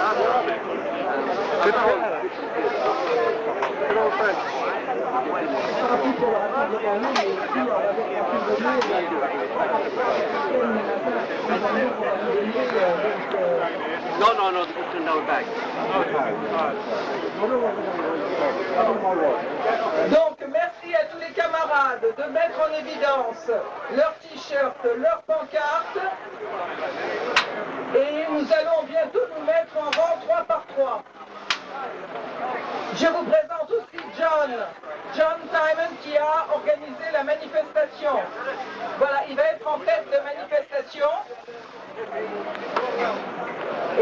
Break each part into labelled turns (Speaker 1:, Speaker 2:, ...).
Speaker 1: No, put no back.
Speaker 2: Donc, merci à tous les camarades de mettre en évidence leurs t-shirts, leurs pancartes. Et nous allons bientôt nous mettre en rang 3 par 3. Je vous présente aussi John Simon, qui a organisé la manifestation. Voilà, il va être en tête de manifestation.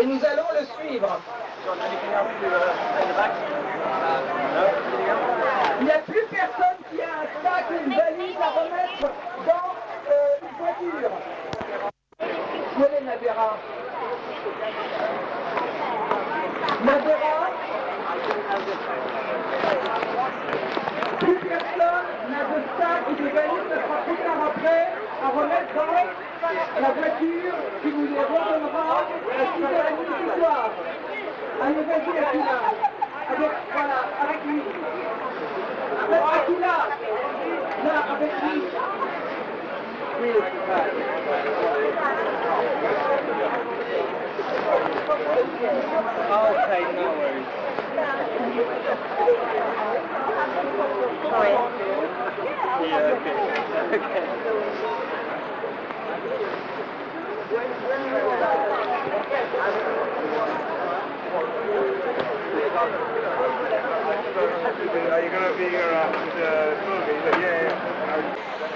Speaker 2: Et nous allons le suivre. Il n'y a plus personne qui a un sac ou une valise à remettre dans une voiture. Où est Nabera? Nabera? Plus personne n'a de sac ou de valise, ça sera plus tard après à remettre dans la voiture qui nous les redonnera à 6h30 ce soir. Allez, vas-y, Akila. Avec lui. Akila. Là, avec lui.
Speaker 1: Okay, no worries. Yeah, okay.
Speaker 3: Are you going to be here after the movie? Yeah.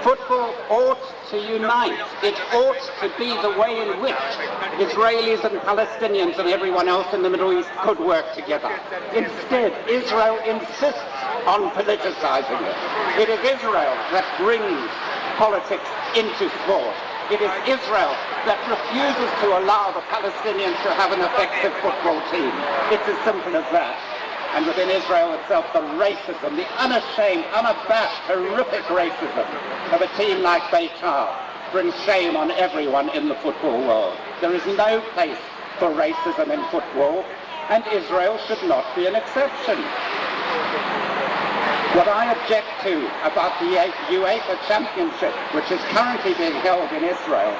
Speaker 4: Football ought to unite. It ought to be the way in which Israelis and Palestinians and everyone else in the Middle East could work together. Instead, Israel insists on politicizing it. It is Israel that brings politics into sport. It is Israel that refuses to allow the Palestinians to have an effective football team. It's as simple as that. And within Israel itself, the racism, the unashamed, unabashed, horrific racism of a team like Beitar brings shame on everyone in the football world. There is no place for racism in football, and Israel should not be an exception. What I object to about the UEFA Championship, which is currently being held in Israel,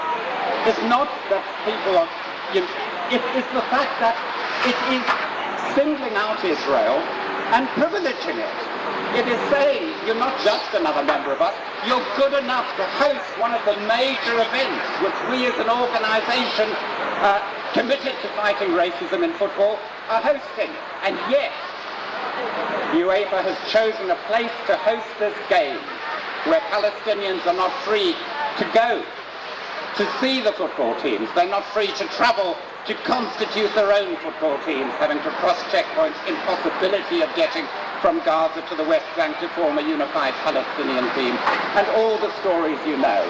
Speaker 4: is not that people are... It's the fact that it is singling out Israel and privileging it. It is saying, you're not just another member of us, you're good enough to host one of the major events which we as an organization committed to fighting racism in football are hosting. And yet, UEFA has chosen a place to host this game where Palestinians are not free to go to see the football teams. They're not free to travel to constitute their own football teams, having to cross checkpoints, impossibility of getting from Gaza to the West Bank to form a unified Palestinian team, and all the stories you know.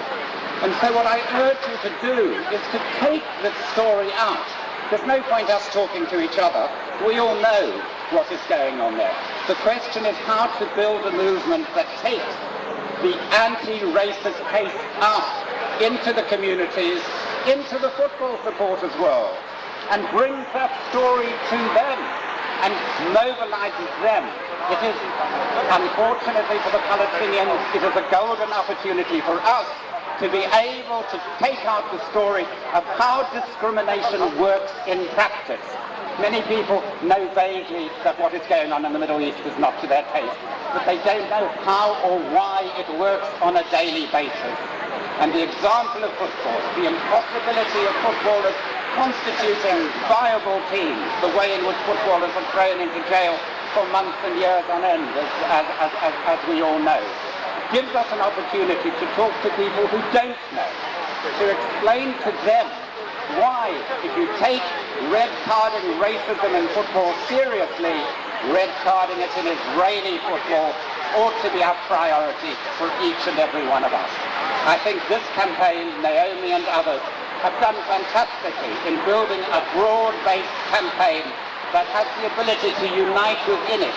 Speaker 4: And so what I urge you to do is to take this story out. There's no point us talking to each other. We all know what is going on there. The question is how to build a movement that takes the anti-racist case out into the communities, into the football supporters world, and brings that story to them and mobilizes them. It is, unfortunately for the Palestinians, it is a golden opportunity for us to be able to take out the story of how discrimination works in practice. Many people know vaguely that what is going on in the Middle East is not to their taste, but they don't know how or why it works on a daily basis. And the example of football, the impossibility of footballers constituting viable teams, the way in which footballers are thrown into jail for months and years on end, as we all know, gives us an opportunity to talk to people who don't know, to explain to them why, if you take red carding racism in football seriously, red carding it in Israeli football ought to be our priority for each and every one of us. I think this campaign, Naomi and others, have done fantastically in building a broad-based campaign that has the ability to unite within it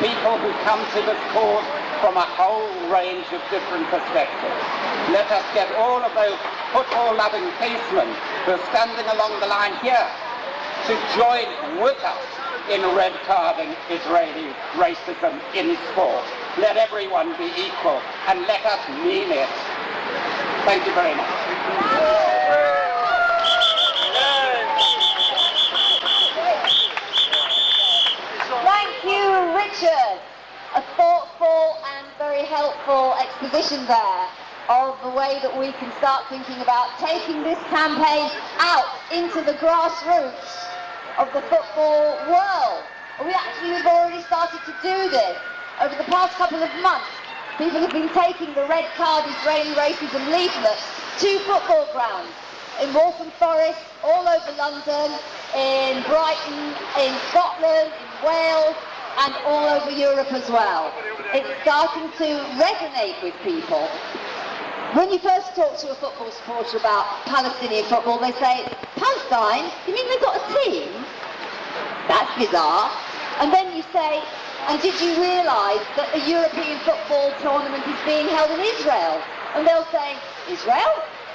Speaker 4: people who come to this cause from a whole range of different perspectives. Let us get all of those football-loving policemen who are standing along the line here to join with us in red carding Israeli racism in sport. Let everyone be equal, and let us mean it. Thank you very much.
Speaker 5: Thank you, Richard. A thoughtful and very helpful exposition there of the way that we can start thinking about taking this campaign out into the grassroots of the football world. We actually have already started to do this. Over the past couple of months, people have been taking the red card Israeli racism leaflets to football grounds in Waltham Forest, all over London, in Brighton, in Scotland, in Wales, and all over Europe as well. It's starting to resonate with people. When you first talk to a football supporter about Palestinian football, they say, Palestine? You mean they've got a team? That's bizarre. And then you say, and did you realise that a European football tournament is being held in Israel? And they'll say, Israel?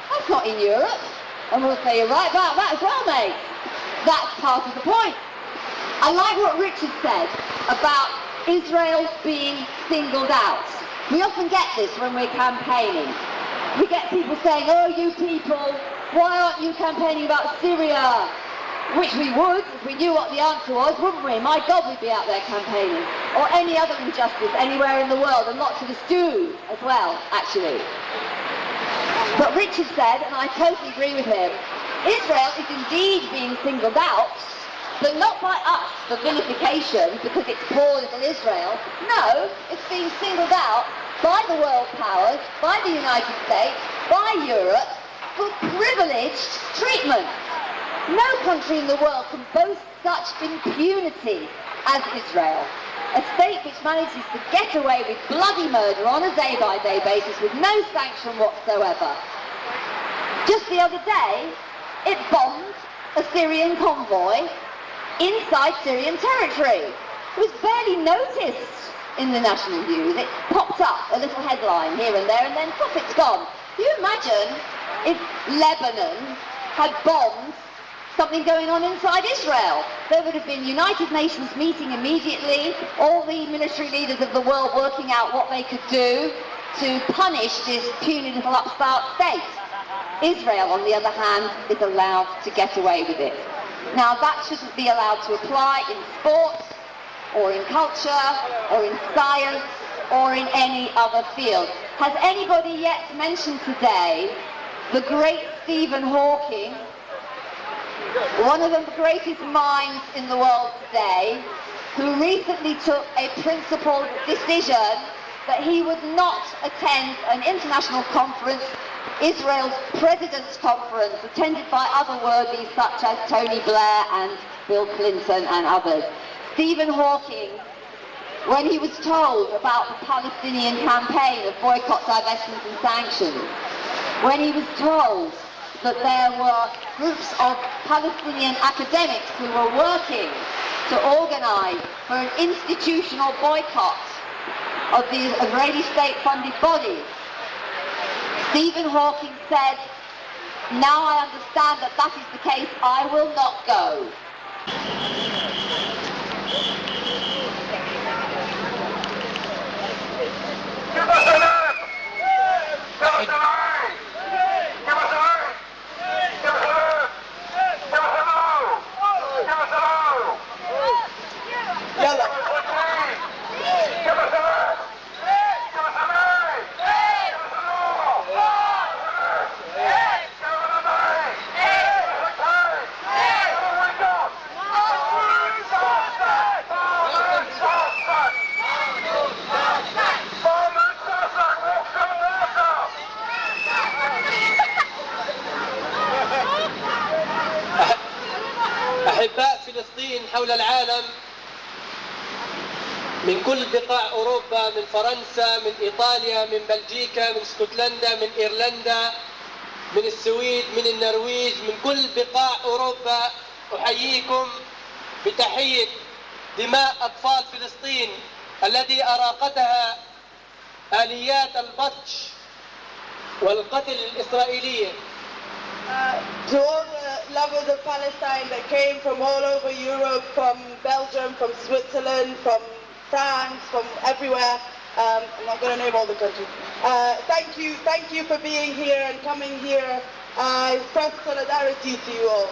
Speaker 5: That's not in Europe. And we'll say, you're right about that as well, mate. That's part of the point. I like what Richard said about Israel being singled out. We often get this when we're campaigning. We get people saying, oh, you people, why aren't you campaigning about Syria? Which we would if we knew what the answer was, wouldn't we? My God, we'd be out there campaigning. Or any other injustice anywhere in the world, and lots of us do as well, actually. But Richard said, and I totally agree with him, Israel is indeed being singled out, but not by us for vilification because it's poor little Israel. No, it's being singled out by the world powers, by the United States, by Europe, for privileged treatment. No country in the world can boast such impunity as Israel. A state which manages to get away with bloody murder on a day-by-day basis with no sanction whatsoever. Just the other day, it bombed a Syrian convoy inside Syrian territory. It was barely noticed in the national news. It popped up, a little headline here and there, and then pop, it's gone. Can you imagine if Lebanon had bombed something going on inside Israel? There would have been United Nations meeting immediately, all the military leaders of the world working out what they could do to punish this puny little upstart state. Israel, on the other hand, is allowed to get away with it. Now, that shouldn't be allowed to apply in sport, or in culture, or in science, or in any other field. Has anybody yet mentioned today the great Stephen Hawking, one of the greatest minds in the world today, who recently took a principled decision that he would not attend an international conference, Israel's President's Conference, attended by other worthies such as Tony Blair and Bill Clinton and others. Stephen Hawking, when he was told about the Palestinian campaign of boycott, divestment and sanctions, when he was told that there were groups of Palestinian academics who were working to organize for an institutional boycott of the Israeli state-funded body, Stephen Hawking said, now I understand that that is the case, I will not go.
Speaker 1: أحباء فلسطين حول العالم من كل بقاع أوروبا، من فرنسا، من إيطاليا، من بلجيكا، من اسكتلندا، من إيرلندا، من السويد، من النرويج، من كل بقاع أوروبا، أحييكم بتحية دماء أطفال فلسطين الذي أراقتها آليات البطش والقتل الإسرائيلية.
Speaker 2: To all the lovers of Palestine that came from all over Europe, from Belgium, from Switzerland, from France, from everywhere. I'm not going to name all the countries. Thank you for being here and coming here. I express solidarity to you all.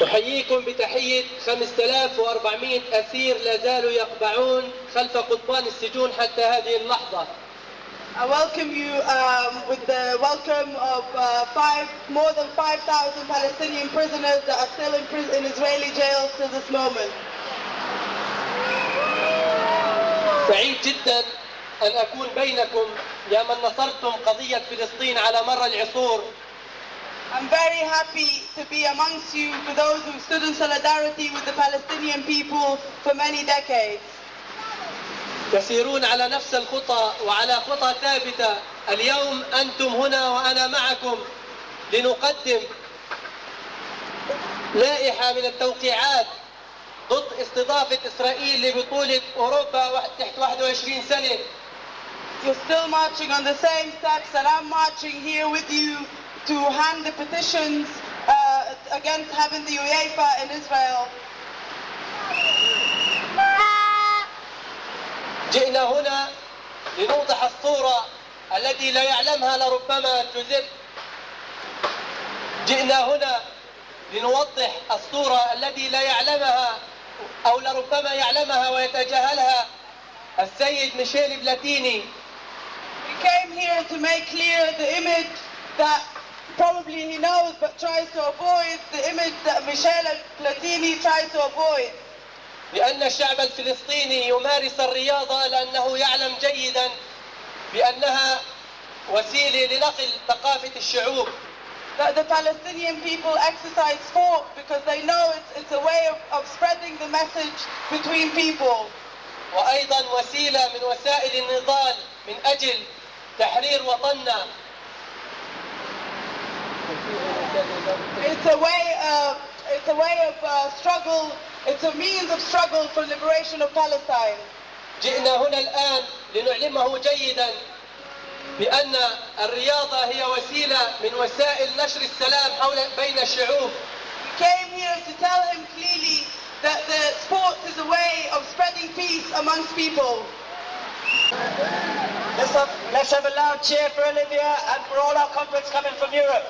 Speaker 1: أحييكم بتحية 5400 أسير لا زالوا يقبعون خلف قضبان السجون حتى هذه اللحظة.
Speaker 2: I welcome you with the welcome of more than 5,000 Palestinian prisoners that are still in Israeli jails till this moment.
Speaker 1: سعيد جدا أن أكون بينكم يا من نصرتم قضية فلسطين على مر العصور.
Speaker 2: I'm very happy to be amongst you for those who stood in solidarity with the Palestinian people for many decades.
Speaker 1: تسيرون على نفس الخطى وعلى خطى ثابتة. اليوم أنتم هنا وأنا معكم لنقدم لائحة من التوقيعات ضد استضافة إسرائيل لبطولة أوروبا تحت 21 سنة.
Speaker 2: You're still marching on the same steps that I'm marching here with you to hand the petitions against having the UEFA in Israel.
Speaker 1: جئنا هنا لنوضح الصورة التي لا يعلمها لربما تذل. جئنا هنا لنوضح الصورة التي لا يعلمها أو لربما يعلمها ويتجاهلها السيد ميشيل بلاتيني.
Speaker 2: We came here to make clear the image that probably he knows but tries to avoid, the image that Michel Platini tries to avoid.
Speaker 1: لأن الشعب الفلسطيني يمارس الرياضة لأنه يعلم جيدا بأنها وسيلة لنقل ثقافة الشعوب.
Speaker 2: That the Palestinian people exercise sport because they know it's a way of spreading the message between people.
Speaker 1: وأيضا وسيلة من وسائل النضال من أجل تحرير وطننا.
Speaker 2: It's a way of struggle. It's a means of struggle for liberation of Palestine.
Speaker 1: جئنا هنا الآن لنعلمه جيدا بأن الرياضة هي وسيلة من وسائل نشر السلام بين الشعوب.
Speaker 2: We came here to tell him clearly that the sport is a way of spreading peace amongst people.
Speaker 6: Let's have a loud cheer for Olivia and for all our comrades coming from Europe.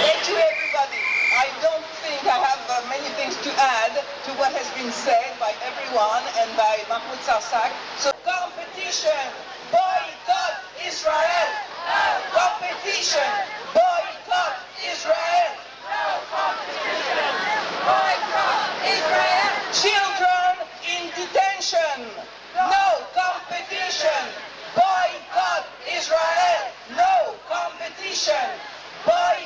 Speaker 7: Thank you, everybody. I don't think I have many things to add to what has been said by everyone and by Mahmoud Sarsak. So, competition, boycott Israel. No competition, boycott Israel. No competition, boycott Israel. Children in detention. No competition, boycott Israel. No competition, boycott